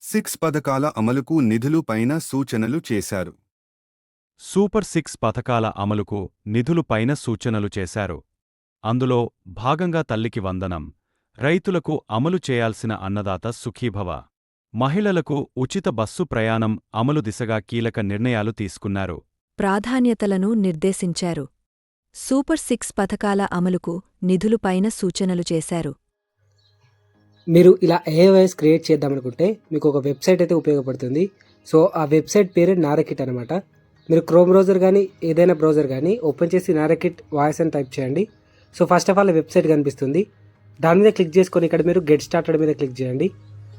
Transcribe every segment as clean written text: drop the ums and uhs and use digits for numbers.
6 పథకాల అమలుకు నిధులు పైన సూచనలు చేశారు. సూపర్ 6 పథకాల అమలుకు నిధులు పైన సూచనలు చేశారు. అందులో భాగంగా తల్లికి వందనం, రైతులకు అమలు చేయాల్సిన అన్నదాత సుఖీభవ, మహిళలకు ఉచిత బస్సు ప్రయాణం అమలు దిశగా కీలక నిర్ణయాలు తీసుకున్నారు. ప్రాధాన్యతలను నిర్దేశించారు. సూపర్ 6 పథకాల అమలుకు నిధులు పైన సూచనలు చేశారు. మీరు ఇలా ఏఐవాయిస్ క్రియేట్ చేద్దామనుకుంటే మీకు ఒక వెబ్సైట్ అయితే ఉపయోగపడుతుంది. సో ఆ వెబ్సైట్ పేరే నారకిట్ అనమాట. మీరు క్రోమ్ బ్రౌజర్ కానీ ఏదైనా బ్రౌజర్ కానీ ఓపెన్ చేసి నారకిట్ వాయిస్ అని టైప్ చేయండి. So first of all website కనిపిస్తుంది. దాని మీద క్లిక్ చేసుకొని ఇక్కడ మీరు గెట్ స్టార్టెడ్ మీద క్లిక్ చేయండి.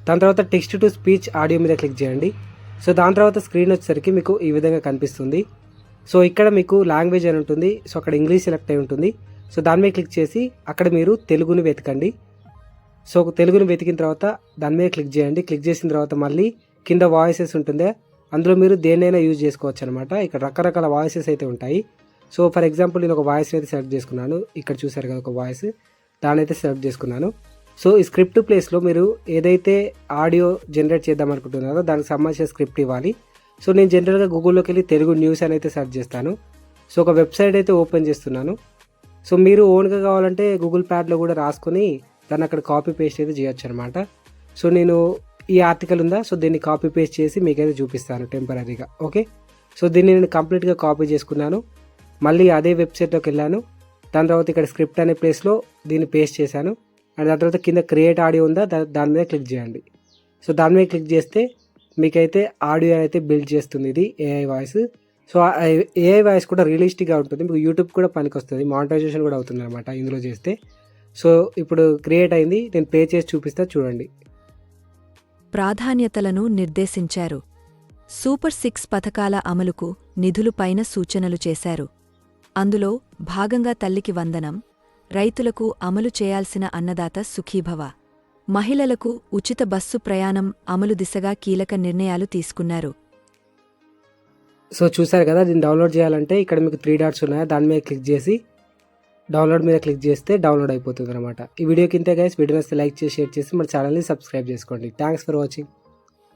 దాని తర్వాత టెక్స్ట్ టు స్పీచ్ ఆడియో మీద క్లిక్ చేయండి. సో దాని తర్వాత స్క్రీన్ వచ్చేసరికి మీకు ఈ విధంగా కనిపిస్తుంది. సో ఇక్కడ మీకు లాంగ్వేజ్ అని ఉంటుంది. సో అక్కడ ఇంగ్లీష్ సెలెక్ట్ అయి ఉంటుంది. సో దాని మీద క్లిక్ చేసి అక్కడ మీరు తెలుగుని వెతకండి. సో తెలుగుని వెతికిన తర్వాత దాని మీద క్లిక్ చేయండి. క్లిక్ చేసిన తర్వాత మళ్ళీ కింద వాయిసెస్ ఉంటుంది. అందులో మీరు దేన్నైనా యూజ్ చేసుకోవచ్చు అనమాట. ఇక్కడ రకరకాల వాయిసెస్ అయితే ఉంటాయి. సో ఫర్ ఎగ్జాంపుల్ నేను ఒక వాయిస్ అయితే సెలెక్ట్ చేసుకున్నాను. ఇక్కడ చూసారు కదా ఒక వాయిస్, దాని అయితే సెలెక్ట్ చేసుకున్నాను. సో ఈ స్క్రిప్ట్ ప్లేస్లో మీరు ఏదైతే ఆడియో జనరేట్ చేద్దాం అనుకుంటున్నారో దానికి సంబంధించిన స్క్రిప్ట్ ఇవ్వాలి. సో నేను జనరల్గా గూగుల్లోకి వెళ్ళి తెలుగు న్యూస్ అని అయితే సెర్చ్ చేస్తాను. సో ఒక వెబ్సైట్ అయితే ఓపెన్ చేస్తున్నాను. సో మీరు ఓన్గా కావాలంటే గూగుల్ ప్యాడ్లో కూడా రాసుకొని దాన్ని అక్కడ కాపీ పేస్ట్ అయితే చేయొచ్చు అనమాట. సో నేను ఈ ఆర్టికల్ ఉందా, సో దీన్ని కాపీ పేస్ట్ చేసి మీకైతే చూపిస్తాను టెంపరీగా. ఓకే, సో దీన్ని నేను కంప్లీట్గా కాపీ చేసుకున్నాను. మళ్ళీ అదే వెబ్సైట్లోకి వెళ్ళాను. దాని తర్వాత ఇక్కడ స్క్రిప్ట్ అనే ప్లేస్లో దీన్ని పేస్ట్ చేశాను. అండ్ దాని తర్వాత కింద క్రియేట్ ఆడియో ఉందా, దాని మీద క్లిక్ చేయండి. సో దాని మీద క్లిక్ చేస్తే మీకైతే ఆడియో అయితే బిల్డ్ చేస్తుంది ఇది AI voice. So AI voice కూడా రియలిస్టిక్గా ఉంటుంది. మీకు యూట్యూబ్ కూడా పనికి వస్తుంది, మానిటైజేషన్ కూడా అవుతుంది అనమాట ఇందులో చేస్తే. సో ఇప్పుడు క్రియేట్ అయింది, నేను ప్లే చేసి చూపిస్తా చూడండి. ప్రాధాన్యతలను నిర్దేశించారు. సూపర్ 6 పథకాల అమలుకు నిధులు పైన సూచనలు చేశారు. అందులో భాగంగా తల్లికి వందనం, రైతులకు అమలు చేయాల్సిన అన్నదాత సుఖీభవ, మహిళలకు ఉచిత బస్సు ప్రయాణం అమలు దిశగా కీలక నిర్ణయాలు తీసుకున్నారు. సో చూసారు కదా, దీన్ని డౌన్లోడ్ చేయాలంటే ఇక్కడ మీకు 3 డాట్స్ ఉన్నాయి. దాని మీద క్లిక్ చేసి డౌన్లోడ్ మీద క్లిక్ చేస్తే డౌన్లోడ్ అయిపోతుంది అనమాట. ఈ వీడియోకి ఇంతే గైస్. వీడియో నచ్చితే లైక్ చేసి షేర్ చేసి మన ఛానల్ని సబ్స్క్రైబ్ చేసుకోండి. Thanks for watching.